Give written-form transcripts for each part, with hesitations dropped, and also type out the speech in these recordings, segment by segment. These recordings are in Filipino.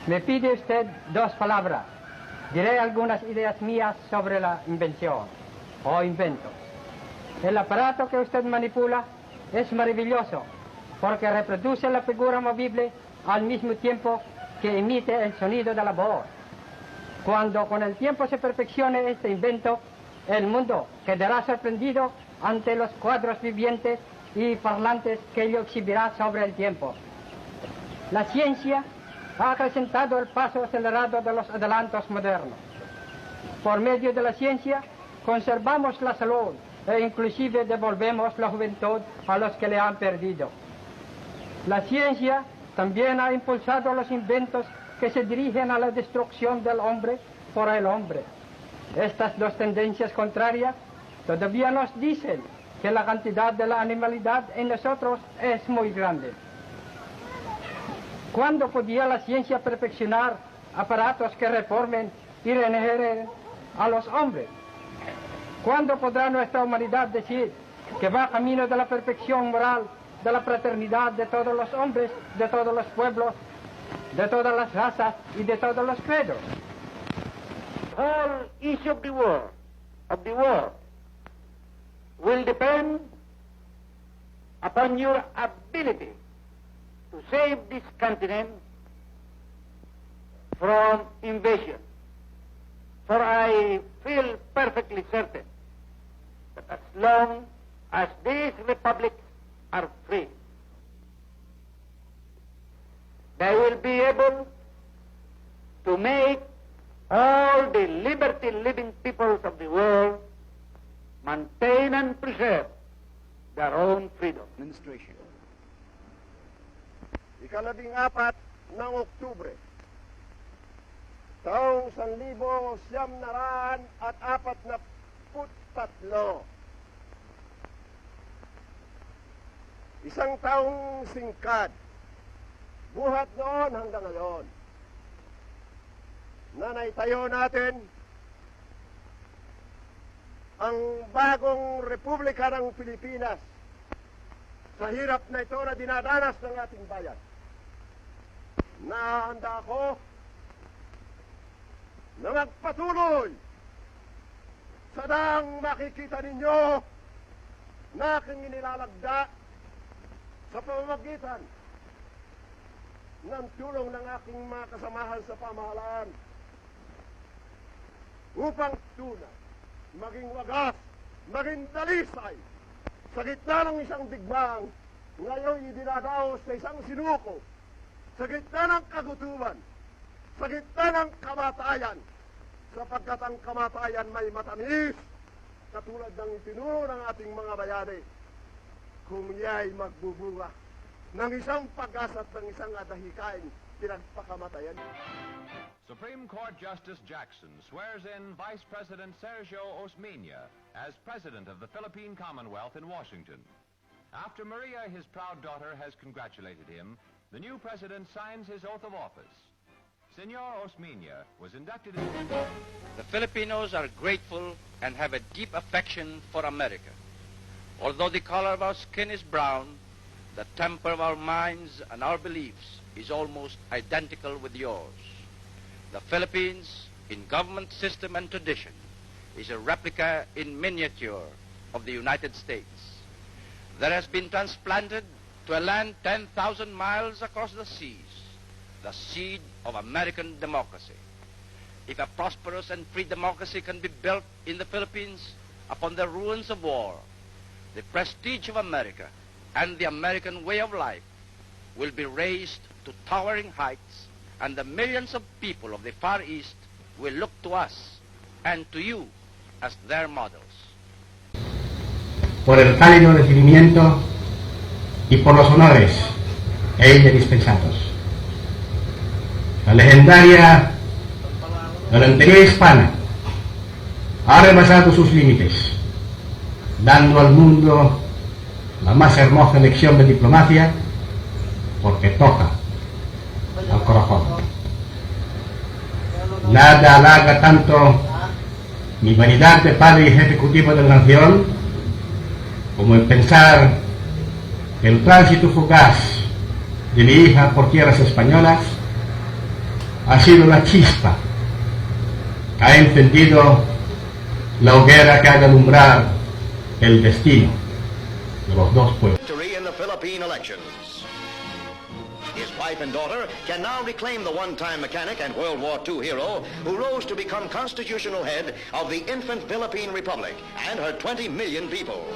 Me pide usted 2 palabras. Diré algunas ideas mías sobre la invención o invento. El aparato que usted manipula es maravilloso porque reproduce la figura movible al mismo tiempo que emite el sonido de la voz. Cuando con el tiempo se perfeccione este invento, el mundo quedará sorprendido ante los cuadros vivientes y parlantes que ello exhibirá sobre el tiempo. La ciencia ha acrecentado el paso acelerado de los adelantos modernos. Por medio de la ciencia conservamos la salud e inclusive devolvemos la juventud a los que le han perdido. La ciencia también ha impulsado los inventos que se dirigen a la destrucción del hombre por el hombre. Estas 2 tendencias contrarias todavía nos dicen que la cantidad de la animalidad en nosotros es muy grande. ¿Cuándo podía la ciencia perfeccionar aparatos que reformen y regeneren a los hombres? ¿Cuándo podrá nuestra humanidad decir que va camino de la perfección moral, de la fraternidad de todos los hombres, de todos los pueblos, de todas las razas y de todos los credos? The whole issue of the war will depend upon your ability to save this continent from invasion. For I feel perfectly certain that as long as these republics are free, they will be able to make all the liberty-living peoples of the world maintain and preserve their own freedom. Administration. 14 ng Oktubre, taong 1943. Isang taong singkad, buhat noon hanggang ngayon, na naitayo natin ang bagong Republika ng Pilipinas sa hirap na ito na dinadanas ng ating bayan. Nahanda ako na magpatuloy sa daang makikita ninyo na aking inilalagda sa pamamagitan ng tulong ng aking mga kasamahan sa pamahalaan upang tunay, maging wagas, maging dalisay sa gitna ng isang digmang ngayon idinadaos sa isang sinuko, sa gitna ng kagutuman, sa gitna ng kamatayan, sapagkat ang kamatayan may matamis, katulad ng itinuro ng ating mga bayani, kung iya'y magbubunga ng isang pag-asa at ng isang adahikain pinagpakamatayan. Supreme Court Justice Jackson swears in Vice President Sergio Osmeña as President of the Philippine Commonwealth in Washington. After Maria, his proud daughter, has congratulated him, the new president signs his oath of office. Senor Osmeña was inducted in... The Filipinos are grateful and have a deep affection for America. Although the color of our skin is brown, the temper of our minds and our beliefs is almost identical with yours. The Philippines, in government system and tradition, is a replica in miniature of the United States. There has been transplanted to a land 10,000 miles across the seas, the seed of American democracy. If a prosperous and free democracy can be built in the Philippines upon the ruins of war, the prestige of America and the American way of life will be raised to towering heights, and the millions of people of the Far East will look to us and to you as their models. Por el cálido recibimiento y por los honores e indispensados. La legendaria galantería hispana ha rebasado sus límites, dando al mundo la más hermosa lección de diplomacia, porque toca al corazón. Nada halaga tanto mi vanidad de padre y jefe ejecutivo de la nación como el pensar que el tránsito fugaz de mi hija por tierras españolas ha sido la chispa que ha encendido la hoguera que ha de alumbrar el destino de los dos pueblos. In the Philippine elections. His wife and daughter can now reclaim the one-time mechanic and World War II hero who rose to become constitutional head of the infant Philippine Republic and her 20 million people.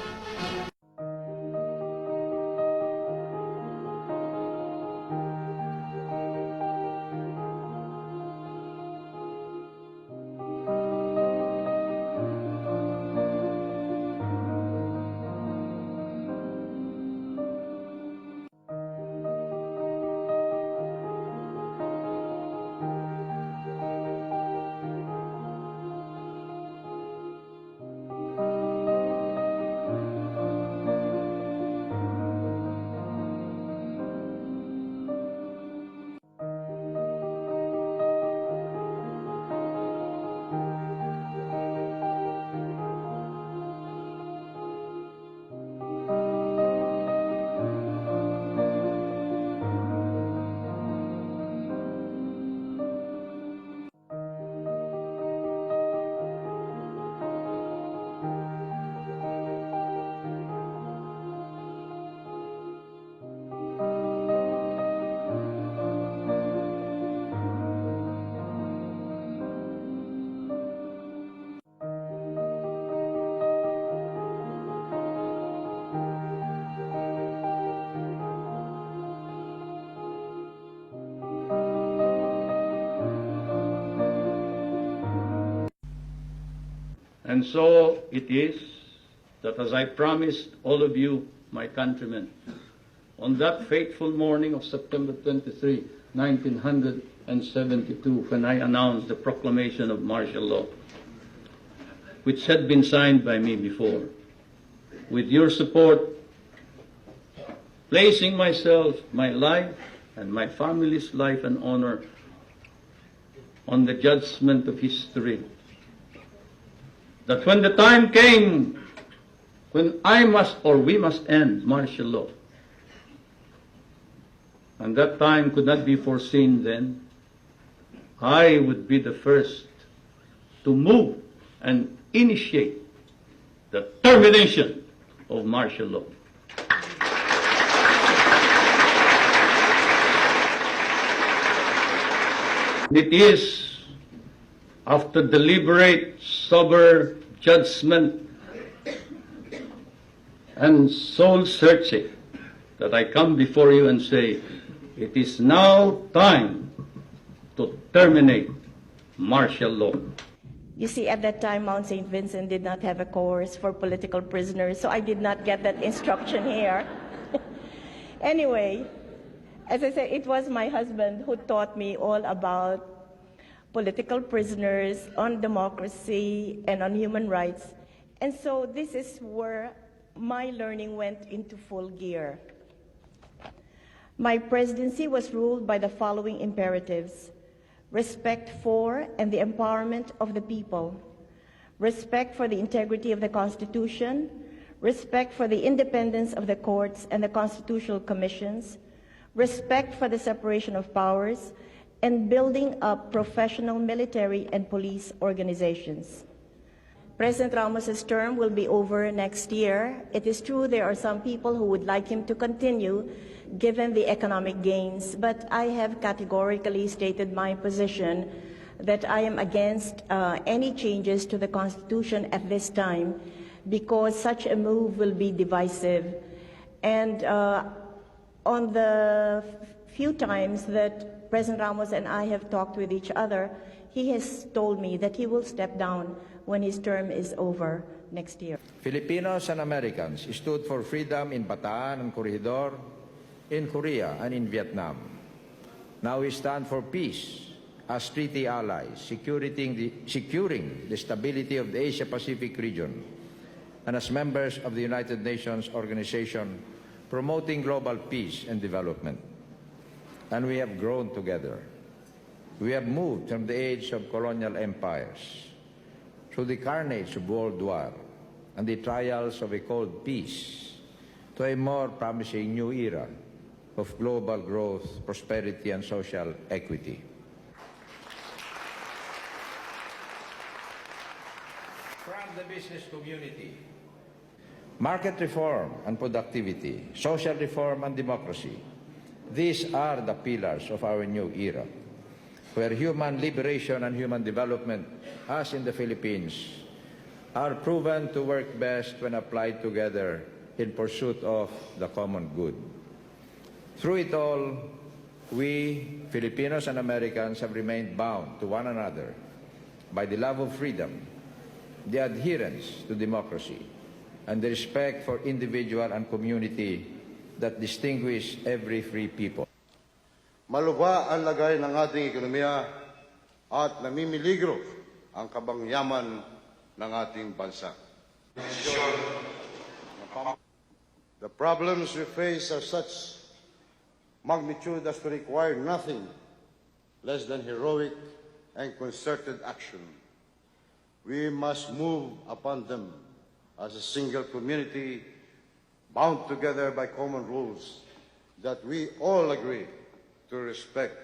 And so it is that as I promised all of you, my countrymen, on that fateful morning of September 23, 1972, when I announced the proclamation of martial law, which had been signed by me before, with your support, placing myself, my life, and my family's life and honor on the judgment of history, that when the time came when we must end martial law, and that time could not be foreseen then, I would be the first to move and initiate the termination of martial law. It is after deliberate, sober judgment and soul searching that I come before you and say, it is now time to terminate martial law. You see, at that time, Mount St. Vincent did not have a course for political prisoners, so I did not get that instruction here. Anyway, as I said, it was my husband who taught me all about political prisoners, on democracy, and on human rights. And so this is where my learning went into full gear. My presidency was ruled by the following imperatives: respect for and the empowerment of the people, respect for the integrity of the Constitution, respect for the independence of the courts and the constitutional commissions, respect for the separation of powers, and building up professional military and police organizations. President Ramos's term will be over next year. It is true there are some people who would like him to continue given the economic gains, but I have categorically stated my position that I am against any changes to the Constitution at this time because such a move will be divisive. And on the few times that President Ramos and I have talked with each other, he has told me that he will step down when his term is over next year. Filipinos and Americans stood for freedom in Bataan and Corregidor, in Korea and in Vietnam. Now we stand for peace as treaty allies, securing the stability of the Asia-Pacific region, and as members of the United Nations organization, promoting global peace and development. And we have grown together. We have moved from the age of colonial empires through the carnage of World War and the trials of a cold peace to a more promising new era of global growth, prosperity, and social equity. the business community. Market reform and productivity, social reform and democracy. These are the pillars of our new era, where human liberation and human development, as in the Philippines, are proven to work best when applied together in pursuit of the common good. Through it all, we, Filipinos and Americans, have remained bound to one another by the love of freedom, the adherence to democracy, and the respect for individual and community that distinguish every free people. Malubha ang lagay ng ating ekonomiya at namimiligro ang kabangyaman ng ating bansa. The problems we face are such magnitude as to require nothing less than heroic and concerted action. We must move upon them as a single community bound together by common rules that we all agree to respect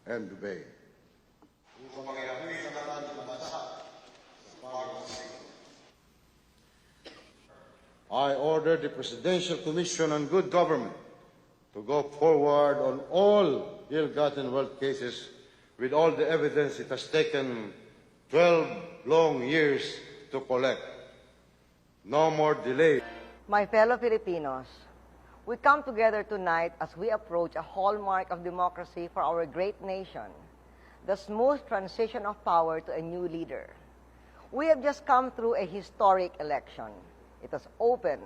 and obey. I order the Presidential Commission on Good Government to go forward on all ill-gotten wealth cases with all the evidence it has taken 12 long years to collect. No more delay. My fellow Filipinos, we come together tonight as we approach a hallmark of democracy for our great nation, the smooth transition of power to a new leader. We have just come through a historic election. It was open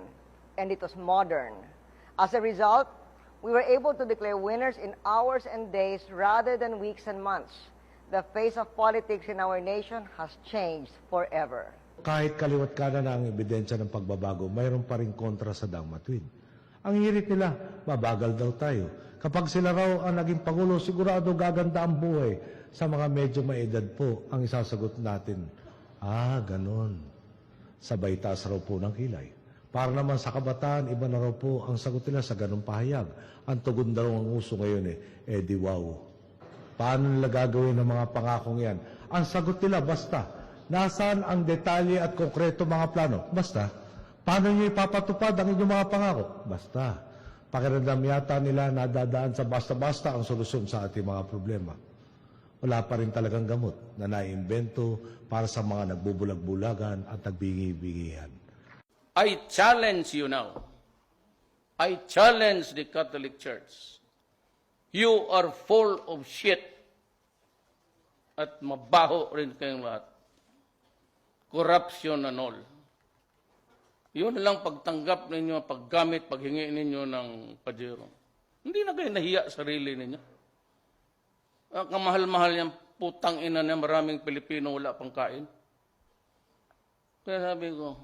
and it was modern. As a result, we were able to declare winners in hours and days rather than weeks and months. The face of politics in our nation has changed forever. Kahit kaliwat kanan na ang ebidensya ng pagbabago, mayroon pa rin kontra sa Dangmatuwid. Ang hirit nila, mabagal daw tayo. Kapag sila raw ang naging Pangulo, sigurado gaganda ang buhay. Sa mga medyo maedad po, ang isasagot natin, ganon. Sabay taas raw po ng kilay. Para naman sa kabataan, iba na raw po ang sagot nila sa ganong pahayag. Ang tugon daw ang uso ngayon di wow. Paano nila gagawin ang mga pangakong yan? Ang sagot nila, basta. Nasaan ang detalye at konkreto mga plano? Basta. Paano nyo ipapatupad ang inyong mga pangako? Basta. Pakiramdam yata nila nadadaan sa basta-basta ang solusyon sa ating mga problema. Wala pa rin talagang gamot na naiimbento para sa mga nagbubulag-bulagan at nagbingi-bingihan. I challenge you now. I challenge the Catholic Church. You are full of shit. At mabaho rin kayong lahat. Corruption and all. Yun lang pagtanggap ninyo, paggamit, paghingi ninyo ng pajero. Hindi na kayo nahiya sarili ninyo. Ang kamahal-mahal yung putang ina niya, maraming Pilipino wala pang kain. Kaya sabi ko,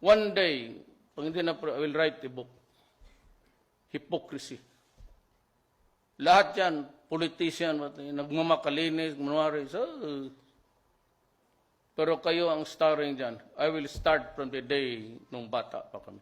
one day, pag hindi na, I will write a book. Hypocrisy. Lahat yan, politician, nagmamakalinis, manwari. Pero kayo ang starring dyan. I will start from the day nung bata pa kami.